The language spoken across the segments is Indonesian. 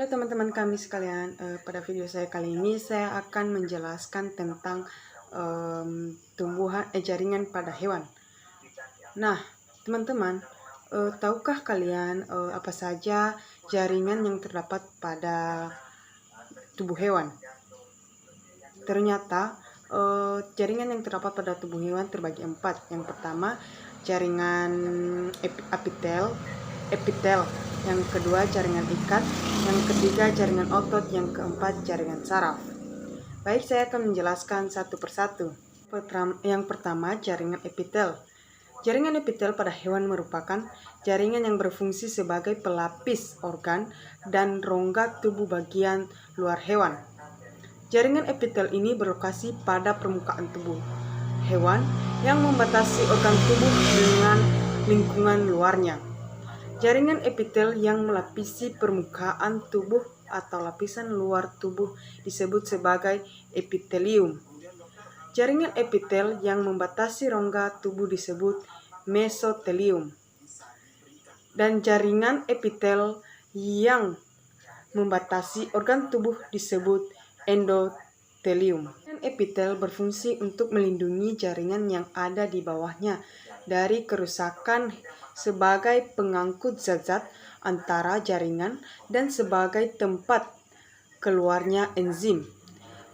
Halo teman-teman kami sekalian, pada video saya kali ini saya akan menjelaskan tentang jaringan pada hewan. Nah, teman-teman, tahukah kalian apa saja jaringan yang terdapat pada tubuh hewan? Ternyata jaringan yang terdapat pada tubuh hewan terbagi 4. Yang pertama, jaringan epitel. Yang kedua, jaringan ikat. Yang ketiga, jaringan otot. Yang keempat, jaringan saraf. Baik, saya akan menjelaskan satu persatu. Yang pertama, jaringan epitel. Jaringan epitel pada hewan merupakan jaringan yang berfungsi sebagai pelapis organ dan rongga tubuh bagian luar hewan. Jaringan epitel ini berlokasi pada permukaan tubuh hewan yang membatasi organ tubuh dengan lingkungan luarnya. Jaringan epitel yang melapisi permukaan tubuh atau lapisan luar tubuh disebut sebagai epitelium. Jaringan epitel yang membatasi rongga tubuh disebut mesotelium. Dan jaringan epitel yang membatasi organ tubuh disebut endotelium. Epitel berfungsi untuk melindungi jaringan yang ada di bawahnya dari kerusakan sebagai pengangkut zat-zat antara jaringan dan sebagai tempat keluarnya enzim.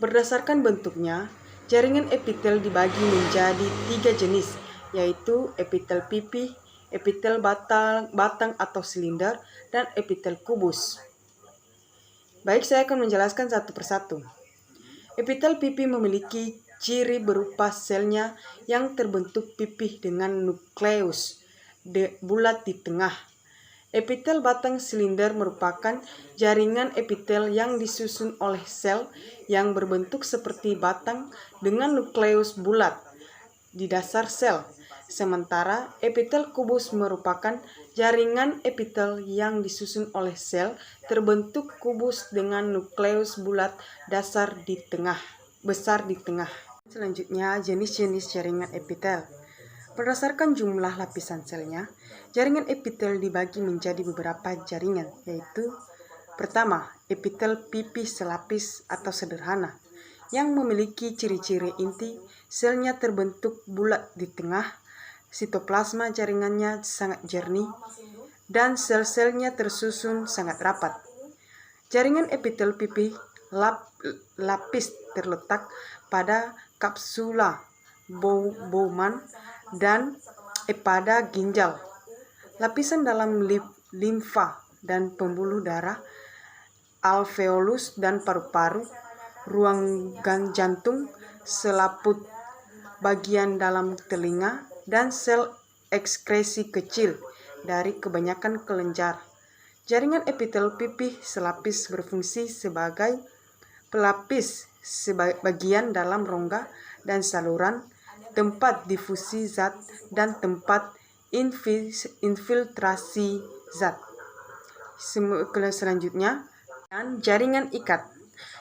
Berdasarkan bentuknya, jaringan epitel dibagi menjadi 3 jenis, yaitu epitel pipih, epitel batang atau silinder, dan epitel kubus. Baik, saya akan menjelaskan satu persatu. Epitel pipih memiliki ciri berupa selnya yang terbentuk pipih dengan nukleus bulat di tengah. Epitel batang silinder merupakan jaringan epitel yang disusun oleh sel yang berbentuk seperti batang dengan nukleus bulat di dasar sel. Sementara epitel kubus merupakan jaringan epitel yang disusun oleh sel terbentuk kubus dengan nukleus bulat besar di tengah. Selanjutnya, jenis-jenis jaringan epitel. Berdasarkan jumlah lapisan selnya, jaringan epitel dibagi menjadi beberapa jaringan, yaitu pertama, epitel pipih selapis atau sederhana, yang memiliki ciri-ciri inti, selnya terbentuk bulat di tengah, sitoplasma jaringannya sangat jernih, dan sel-selnya tersusun sangat rapat. Jaringan epitel pipih lapis terletak pada kapsula Bowman dan pada ginjal, lapisan dalam limfa dan pembuluh darah, alveolus dan paru-paru, ruang jantung, selaput bagian dalam telinga, dan sel ekskresi kecil dari kebanyakan kelenjar. Jaringan epitel pipih selapis berfungsi sebagai pelapis bagian dalam rongga dan saluran, tempat difusi zat, dan tempat infiltrasi zat. Selanjutnya, jaringan ikat.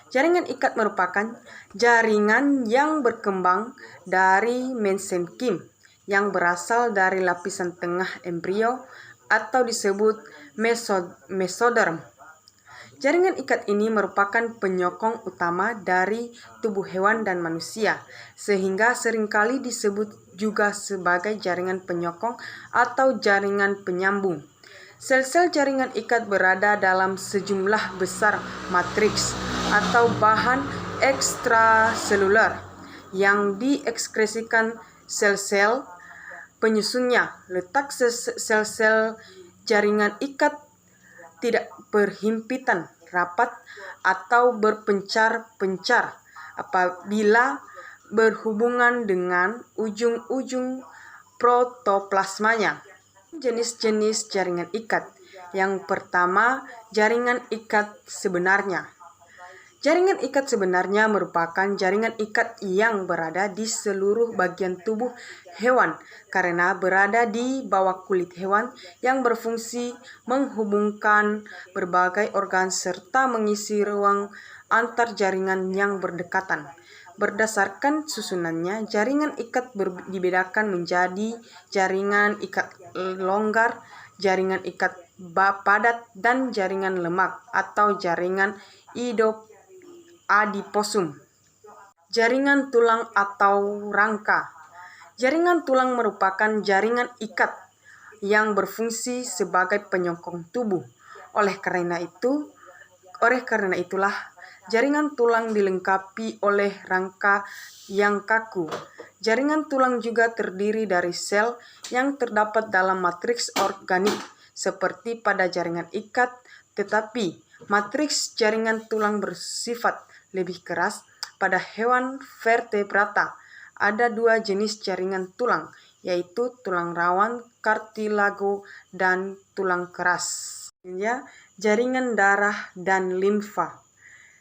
Jaringan ikat merupakan jaringan yang berkembang dari mesenkim yang berasal dari lapisan tengah embrio atau disebut mesoderm. Jaringan ikat ini merupakan penyokong utama dari tubuh hewan dan manusia, sehingga seringkali disebut juga sebagai jaringan penyokong atau jaringan penyambung. Sel-sel jaringan ikat berada dalam sejumlah besar matriks atau bahan ekstraseluler yang diekskresikan sel-sel penyusunnya. Letak sel-sel jaringan ikat tidak berhimpitan rapat atau berpencar-pencar apabila berhubungan dengan ujung-ujung protoplasmanya. Jenis-jenis jaringan ikat. Yang pertama, jaringan ikat sebenarnya. Jaringan ikat sebenarnya merupakan jaringan ikat yang berada di seluruh bagian tubuh hewan karena berada di bawah kulit hewan yang berfungsi menghubungkan berbagai organ serta mengisi ruang antar jaringan yang berdekatan. Berdasarkan susunannya, jaringan ikat dibedakan menjadi jaringan ikat longgar, jaringan ikat padat dan jaringan lemak atau jaringan adiposum. Jaringan tulang atau rangka. Jaringan tulang merupakan jaringan ikat yang berfungsi sebagai penyokong tubuh. Oleh karena itulah jaringan tulang dilengkapi oleh rangka yang kaku. Jaringan tulang juga terdiri dari sel yang terdapat dalam matriks organik seperti pada jaringan ikat, tetapi matriks jaringan tulang bersifat lebih keras. Pada hewan vertebrata ada dua jenis jaringan tulang, yaitu tulang rawan, kartilago, dan tulang keras. Jaringan darah dan limfa.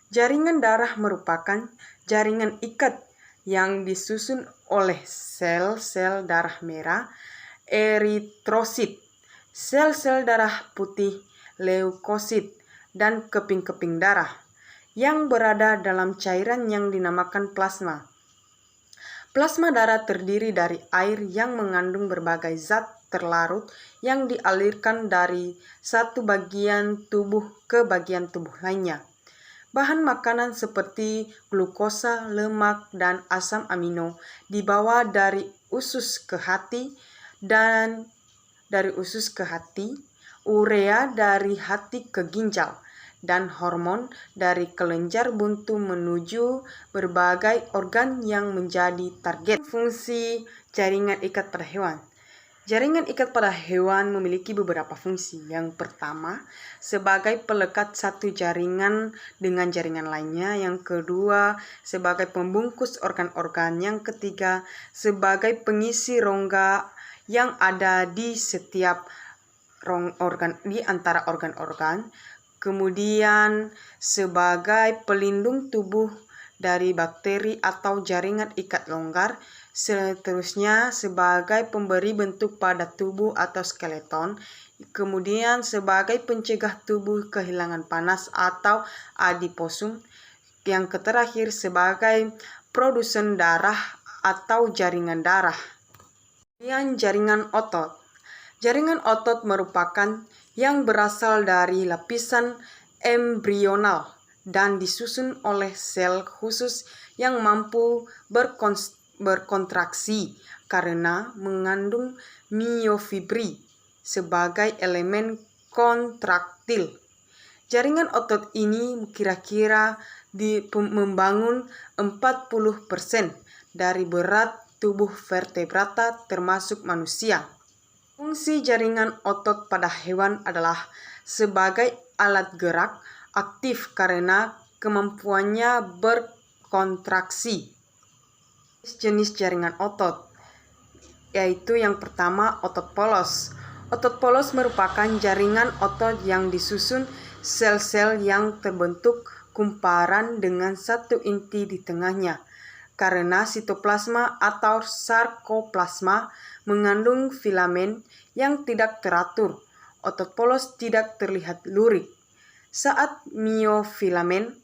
Jaringan darah merupakan jaringan ikat yang disusun oleh sel-sel darah merah, eritrosit, sel-sel darah putih, leukosit, dan keping-keping darah yang berada dalam cairan yang dinamakan plasma. Plasma darah terdiri dari air yang mengandung berbagai zat terlarut yang dialirkan dari satu bagian tubuh ke bagian tubuh lainnya. Bahan makanan seperti glukosa, lemak, dan asam amino dibawa dari usus ke hati dan dari usus ke hati, urea dari hati ke ginjal, dan hormon dari kelenjar buntu menuju berbagai organ yang menjadi target. Fungsi jaringan ikat pada hewan. Jaringan ikat pada hewan memiliki beberapa fungsi. Yang pertama, sebagai pelekat satu jaringan dengan jaringan lainnya. Yang kedua, sebagai pembungkus organ-organ. Yang ketiga, sebagai pengisi rongga yang ada di setiap organ, di antara organ-organ. Kemudian sebagai pelindung tubuh dari bakteri atau jaringan ikat longgar. Seterusnya sebagai pemberi bentuk pada tubuh atau skeleton. Kemudian sebagai pencegah tubuh kehilangan panas atau adiposum. Yang terakhir sebagai produsen darah atau jaringan darah. Kemudian jaringan otot. Jaringan otot merupakan yang berasal dari lapisan embrional dan disusun oleh sel khusus yang mampu berkontraksi karena mengandung miofibri sebagai elemen kontraktil. Jaringan otot ini kira-kira membangun 40% dari berat tubuh vertebrata termasuk manusia. Fungsi jaringan otot pada hewan adalah sebagai alat gerak aktif karena kemampuannya berkontraksi. Jenis jaringan otot, yaitu yang pertama otot polos. Otot polos merupakan jaringan otot yang disusun sel-sel yang terbentuk kumparan dengan satu inti di tengahnya. Karena sitoplasma atau sarkoplasma mengandung filamen yang tidak teratur, otot polos tidak terlihat lurik. Saat miofilamen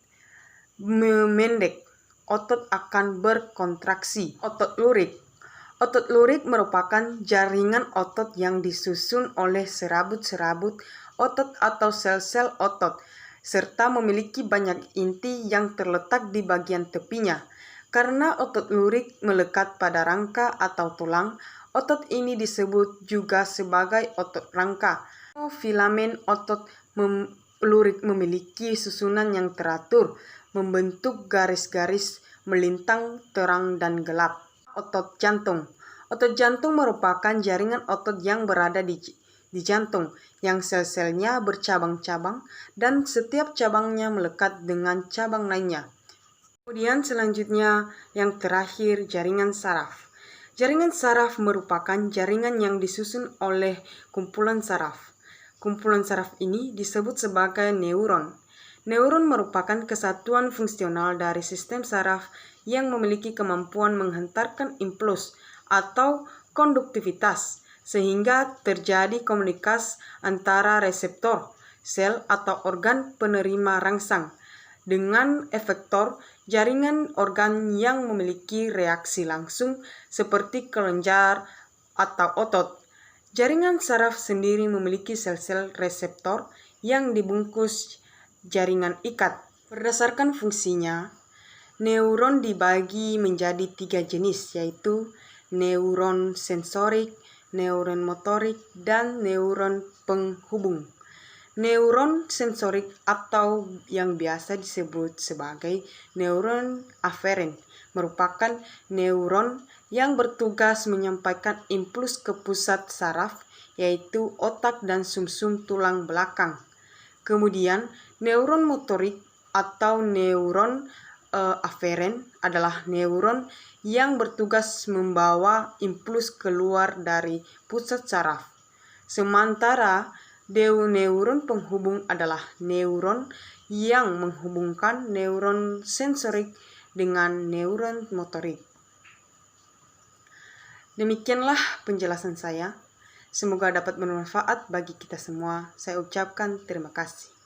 memendek, otot akan berkontraksi. Otot lurik. Otot lurik merupakan jaringan otot yang disusun oleh serabut-serabut otot atau sel-sel otot, serta memiliki banyak inti yang terletak di bagian tepinya. Karena otot lurik melekat pada rangka atau tulang, otot ini disebut juga sebagai otot rangka. Filamen otot lurik memiliki susunan yang teratur, membentuk garis-garis melintang terang dan gelap. Otot jantung. Otot jantung merupakan jaringan otot yang berada di jantung, yang sel-selnya bercabang-cabang dan setiap cabangnya melekat dengan cabang lainnya. Kemudian selanjutnya yang terakhir jaringan saraf. Jaringan saraf merupakan jaringan yang disusun oleh kumpulan saraf. Kumpulan saraf ini disebut sebagai neuron. Neuron merupakan kesatuan fungsional dari sistem saraf yang memiliki kemampuan menghantarkan impuls atau konduktivitas sehingga terjadi komunikasi antara reseptor, sel atau organ penerima rangsang dengan efektor, jaringan organ yang memiliki reaksi langsung seperti kelenjar atau otot. Jaringan saraf sendiri memiliki sel-sel reseptor yang dibungkus jaringan ikat. Berdasarkan fungsinya, neuron dibagi menjadi 3 jenis, yaitu neuron sensorik, neuron motorik, dan neuron penghubung. Neuron sensorik atau yang biasa disebut sebagai neuron aferen merupakan neuron yang bertugas menyampaikan impuls ke pusat saraf, yaitu otak dan sumsum tulang belakang. Kemudian neuron motorik atau neuron aferen adalah neuron yang bertugas membawa impuls keluar dari pusat saraf. Sementara neuron penghubung adalah neuron yang menghubungkan neuron sensorik dengan neuron motorik. Demikianlah penjelasan saya. Semoga dapat bermanfaat bagi kita semua. Saya ucapkan terima kasih.